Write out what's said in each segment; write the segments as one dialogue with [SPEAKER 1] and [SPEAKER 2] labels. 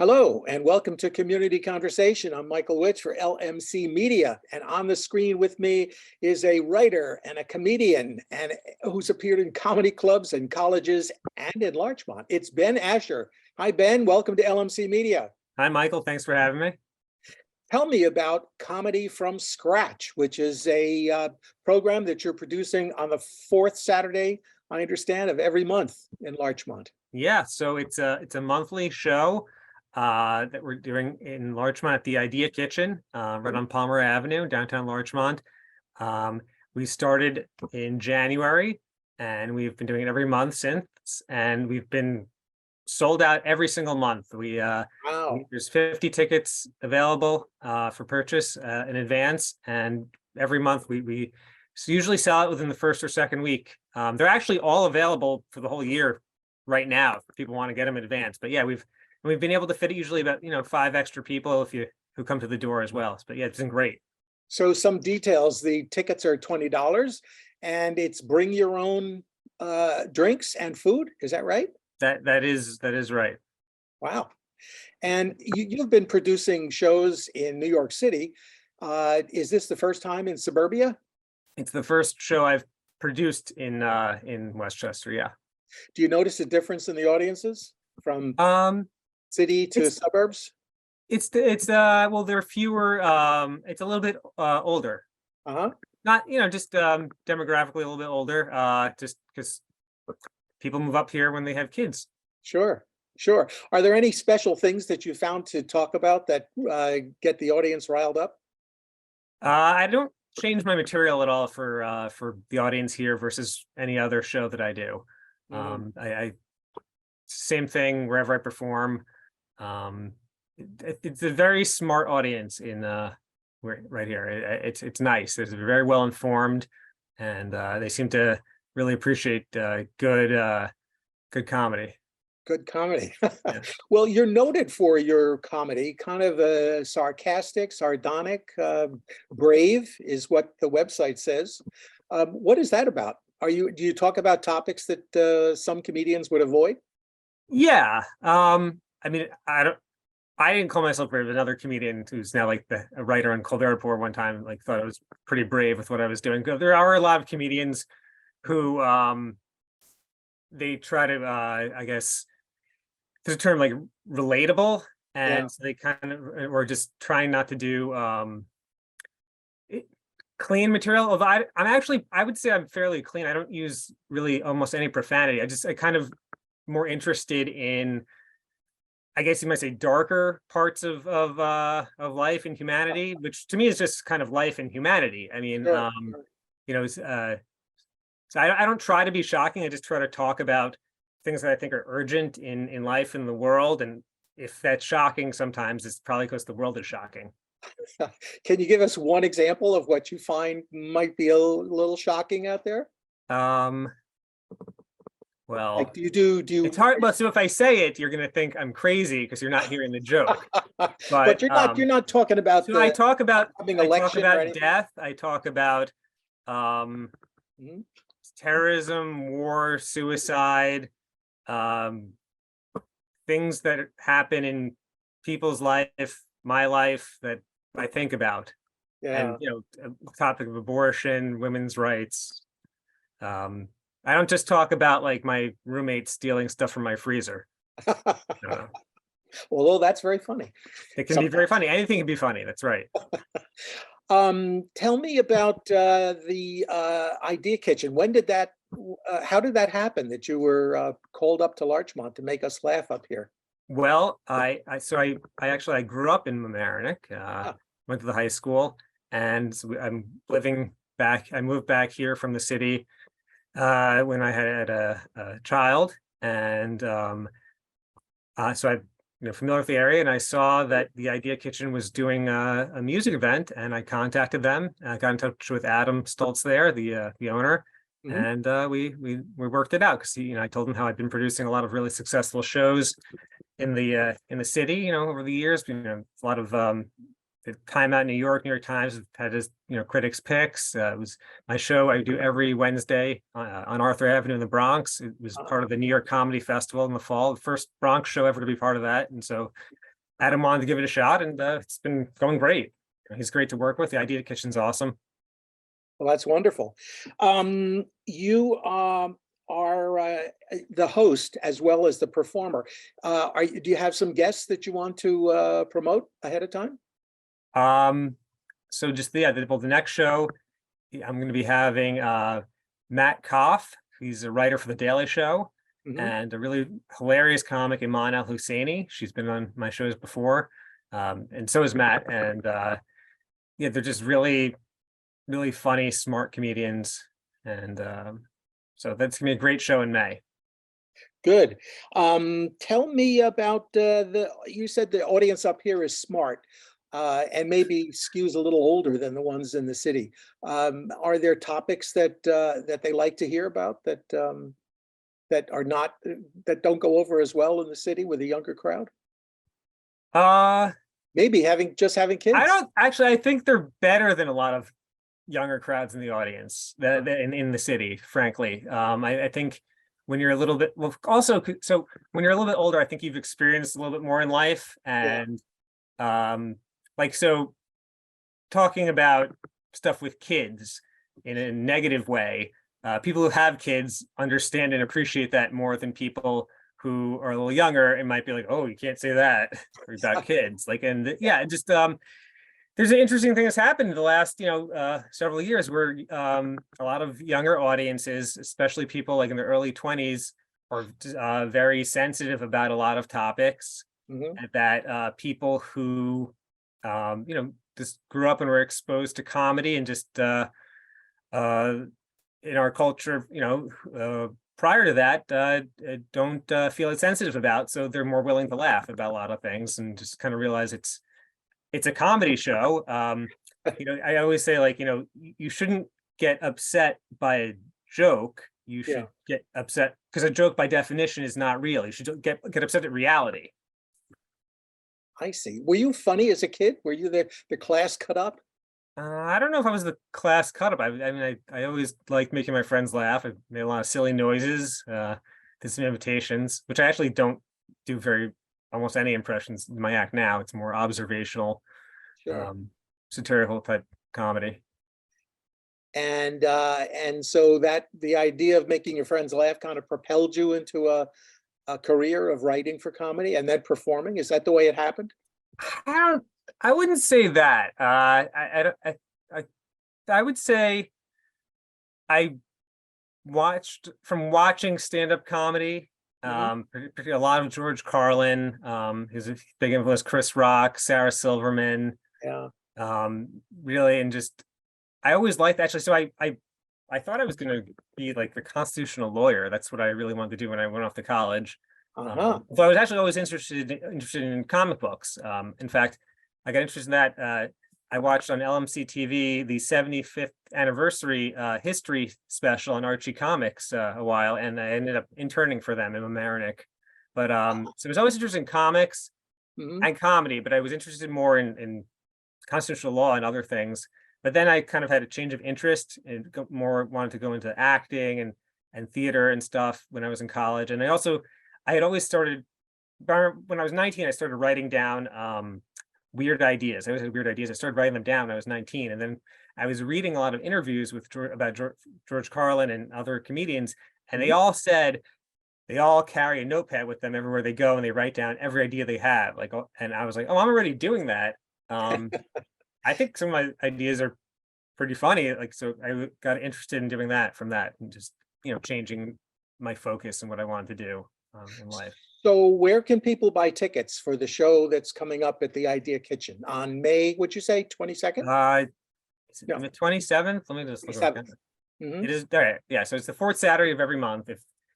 [SPEAKER 1] Hello and welcome to Community Conversation. I'm Michael Witch for LMC Media, and on the screen with me is a writer and a comedian and who's appeared in comedy clubs and colleges and in Larchmont. It's Ben Asher. Hi, Ben. Welcome to LMC Media.
[SPEAKER 2] Hi, Michael. Thanks for having me.
[SPEAKER 1] Tell me about Comedy from Scratch, which is a program that you're producing on the fourth Saturday, I understand, of every month in Larchmont.
[SPEAKER 2] Yeah, so it's a monthly show that we're doing in Larchmont at the Idea Kitchen, right on Palmer Avenue, downtown Larchmont. We started in January, and we've been doing it every month since, and we've been sold out every single month. There's 50 tickets available for purchase in advance, and every month we usually sell out within the first or second week. They're actually all available for the whole year right now if people want to get them in advance. But yeah, we've been able to fit it usually about 5 extra people who come to the door as well. But yeah, it's been great.
[SPEAKER 1] So some details: the tickets are $20, and it's bring your own drinks and food. Is that right?
[SPEAKER 2] That is right.
[SPEAKER 1] Wow. And you've been producing shows in New York City. Is this the first time in suburbia?
[SPEAKER 2] It's the first show I've produced in Westchester. Yeah.
[SPEAKER 1] Do you notice a difference in the audiences from city to suburbs?
[SPEAKER 2] Well, there are fewer. It's a little bit older. Not just demographically a little bit older. Just because people move up here when they have kids.
[SPEAKER 1] Sure. Are there any special things that you found to talk about that get the audience riled up?
[SPEAKER 2] I don't change my material at all for the audience here versus any other show that I do. I same thing wherever I perform. It's a very smart audience right here. It's nice. It's very well informed, and they seem to really appreciate good comedy.
[SPEAKER 1] Good comedy.
[SPEAKER 2] Yeah.
[SPEAKER 1] Well, you're noted for your comedy, kind of sarcastic, sardonic, brave is what the website says. What is that about? Do you talk about topics that some comedians would avoid?
[SPEAKER 2] Yeah. I mean, I didn't call myself brave. Another comedian who's now like a writer on Colbert Report one time thought I was pretty brave with what I was doing. There are a lot of comedians who they try to I guess there's a term like relatable, and so they kind of or just trying not to do clean material. Although I would say I'm fairly clean. I don't use really almost any profanity. I kind of more interested in, I guess you might say, darker parts of life and humanity, which to me is just kind of life and humanity. I mean, so I don't try to be shocking. I just try to talk about things that I think are urgent in life and the world. And if that's shocking, sometimes it's probably because the world is shocking.
[SPEAKER 1] Can you give us one example of what you find might be a little shocking out there?
[SPEAKER 2] Well,
[SPEAKER 1] like, do you?
[SPEAKER 2] It's hard. But so if I say it, you're going to think I'm crazy because you're not hearing the joke.
[SPEAKER 1] But you're not talking about.
[SPEAKER 2] So I talk about
[SPEAKER 1] death.
[SPEAKER 2] I talk about terrorism, war, suicide, things that happen in people's life, my life, that I think about. And topic of abortion, women's rights. I don't just talk about like my roommate stealing stuff from my freezer.
[SPEAKER 1] Although that's very funny.
[SPEAKER 2] It can be very funny. Anything can be funny. That's right.
[SPEAKER 1] Tell me about the Idea Kitchen. When did that? How did that happen? That you were called up to Larchmont to make us laugh up here?
[SPEAKER 2] Well, I grew up in Mamaroneck. Went to the high school, and so I'm living back. I moved back here from the city when I had a child, and so I'm familiar with the area, and I saw that the Idea Kitchen was doing a music event, and I contacted them. I got in touch with Adam Stoltz there, the owner, and we worked it out because I told him how I'd been producing a lot of really successful shows in the city, over the years. A lot of the Time Out New York Times had his, critics picks. It was my show I do every Wednesday on Arthur Avenue in the Bronx. It was part of the New York Comedy Festival in the fall, the first Bronx show ever to be part of that. And so had him on to give it a shot, and it's been going great. He's great to work with. The Idea Kitchen's awesome.
[SPEAKER 1] Well, that's wonderful. You are the host as well as the performer. Do you have some guests that you want to promote ahead of time?
[SPEAKER 2] So just well, the next show, I'm going to be having Matt Koff. He's a writer for The Daily Show, and a really hilarious comic, Iman El-Husseini. She's been on my shows before, and so is Matt. And yeah, they're just really funny, smart comedians. And so that's gonna be a great show in May.
[SPEAKER 1] Good. Tell me about you said the audience up here is smart. And maybe skews a little older than the ones in the city. Are there topics that that they like to hear about that that are not that don't go over as well in the city with a younger crowd? Maybe having kids.
[SPEAKER 2] I don't actually. I think they're better than a lot of younger crowds in the audience that in the city. Frankly, I think when you're a little bit also so when you're a little bit older, I think you've experienced a little bit more in life, and like, so talking about stuff with kids in a negative way, people who have kids understand and appreciate that more than people who are a little younger. It might be like, oh, you can't say that about kids. Like, and yeah, just there's an interesting thing that's happened in the last, several years where a lot of younger audiences, especially people like in their early 20s, are very sensitive about a lot of topics, and that people who just grew up and were exposed to comedy and just in our culture, prior to that, don't feel as sensitive about. So they're more willing to laugh about a lot of things and just kind of realize it's a comedy show. I always say, like, you shouldn't get upset by a joke. You should get upset because a joke by definition is not real. You should get upset at reality.
[SPEAKER 1] I see. Were you funny as a kid? Were you the class cut up?
[SPEAKER 2] I don't know if I was the class cut up. I mean, I always liked making my friends laugh. I made a lot of silly noises, did some imitations, which I actually don't do almost any impressions in my act now. It's more observational, satirical type comedy.
[SPEAKER 1] And so that the idea of making your friends laugh kind of propelled you into a career of writing for comedy and then performing. Is that the way it happened?
[SPEAKER 2] I wouldn't say that. I would say I watching stand-up comedy, particularly a lot of George Carlin, his big influence, Chris Rock, Sarah Silverman. Really, and just I always liked, actually. So I thought I was going to be like the constitutional lawyer. That's what I really wanted to do when I went off to college. Although I was actually always interested in comic books. In fact, I got interested in that. I watched on LMC-TV the 75th anniversary history special on Archie Comics a while, and I ended up interning for them in Mamaroneck. But so I was always interested in comics and comedy, but I was interested more in constitutional law and other things. But then I kind of had a change of interest and wanted to go into acting and theater and stuff when I was in college. And I had always started, when I was 19, I started writing down weird ideas. I always had weird ideas. I started writing them down when I was 19. And then I was reading a lot of interviews about George Carlin and other comedians. And they all said they all carry a notepad with them everywhere they go, and they write down every idea they have. And I was like, oh, I'm already doing that. I think some of my ideas are pretty funny. So I got interested in doing that from that, and just, changing my focus and what I wanted to do in life.
[SPEAKER 1] So where can people buy tickets for the show that's coming up at the Idea Kitchen on May, what'd you say, 22nd?
[SPEAKER 2] Is it the 27th? Let me just look at it. It is there. Yeah. So it's the fourth Saturday of every month.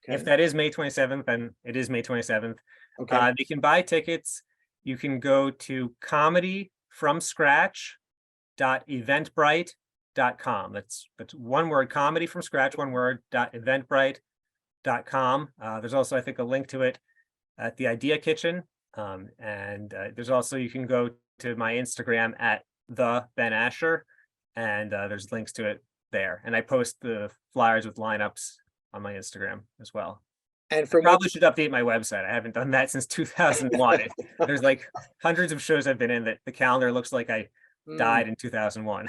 [SPEAKER 2] If that is May 27th, then it is May 27th.
[SPEAKER 1] Okay.
[SPEAKER 2] They can buy tickets. You can go to comedyfromscratch.eventbrite.com. That's one word, comedy from scratch, one word, .eventbrite.com. There's also, I think, a link to it at the Idea Kitchen. And there's also, you can go to my Instagram at the Ben Asher, and there's links to it there. And I post the flyers with lineups on my Instagram as well.
[SPEAKER 1] And
[SPEAKER 2] I
[SPEAKER 1] from what,
[SPEAKER 2] probably should update my website. I haven't done that since 2001. There's like hundreds of shows I've been in that the calendar looks like I
[SPEAKER 1] Mm.
[SPEAKER 2] died in 2001.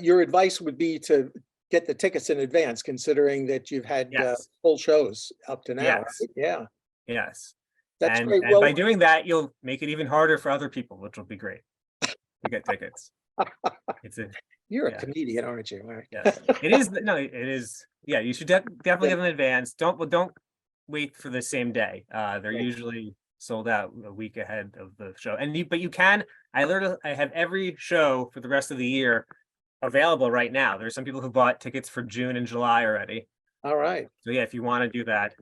[SPEAKER 1] Your advice would be to get the tickets in advance, considering that you've had
[SPEAKER 2] Yes,
[SPEAKER 1] full shows up to now,
[SPEAKER 2] yes,
[SPEAKER 1] right? Yeah,
[SPEAKER 2] yes.
[SPEAKER 1] that's
[SPEAKER 2] And
[SPEAKER 1] great.
[SPEAKER 2] by
[SPEAKER 1] Well,
[SPEAKER 2] doing that, you'll make it even harder for other people, which will be great to get tickets. It's a
[SPEAKER 1] you're a
[SPEAKER 2] yeah,
[SPEAKER 1] comedian, aren't you? All right.
[SPEAKER 2] yes. It is no, it is. Yeah, you should definitely
[SPEAKER 1] Yeah,
[SPEAKER 2] get in advance. Don't wait for the same day. They're
[SPEAKER 1] right.
[SPEAKER 2] usually sold out a week ahead of the show. But you can. I have every show for the rest of the year available right now. There's some people who bought tickets for June and July already.
[SPEAKER 1] All right.
[SPEAKER 2] So yeah, if you want to do that,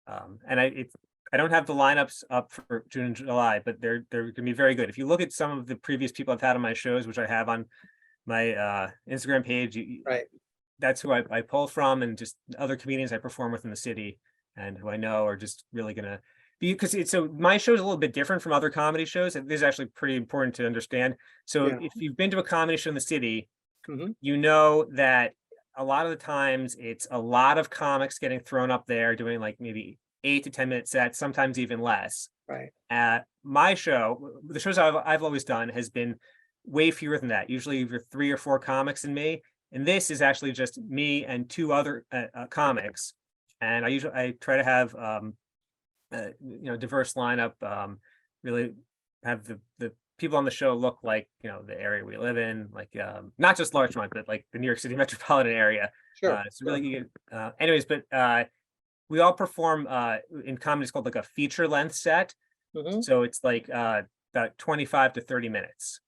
[SPEAKER 2] and I don't have the lineups up for June and July, but they're going to be very good. If you look at some of the previous people I've had on my shows, which I have on my Instagram page,
[SPEAKER 1] Right.
[SPEAKER 2] that's who I pull from, and just other comedians I perform with in the city and who I know are just really gonna be, because it's so my show is a little bit different from other comedy shows. And this is actually pretty important to understand. So
[SPEAKER 1] Yeah.
[SPEAKER 2] if you've been to a comedy show in the city,
[SPEAKER 1] Hmm.
[SPEAKER 2] you know that a lot of the times it's a lot of comics getting thrown up there doing like maybe 8 to 10 minute sets, sometimes even less.
[SPEAKER 1] Right.
[SPEAKER 2] My show, the shows I've always done, has been way fewer than that. Usually either 3 or 4 comics and me. And this is actually just me and 2 other comics. And I try to have diverse lineup. Really have the people on the show look like the area we live in, like not just Larchmont, but like the New York City metropolitan area.
[SPEAKER 1] Sure.
[SPEAKER 2] So really, anyways, but we all perform in comedy. It's called like a feature length set.
[SPEAKER 1] Hmm.
[SPEAKER 2] So it's like about 25 to 30 minutes.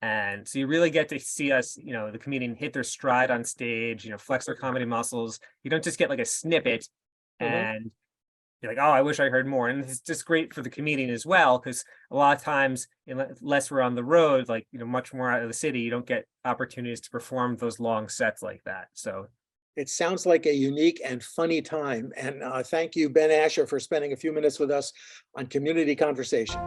[SPEAKER 2] And so you really get to see us, the comedian hit their stride on stage, flex their comedy muscles. You don't just get like a snippet
[SPEAKER 1] Hmm.
[SPEAKER 2] and you're like, oh, I wish I heard more. And it's just great for the comedian as well, because a lot of times, unless we're on the road, like, much more out of the city, you don't get opportunities to perform those long sets like that. So
[SPEAKER 1] It sounds like a unique and funny time. And thank you, Ben Asher, for spending a few minutes with us on Community Conversation.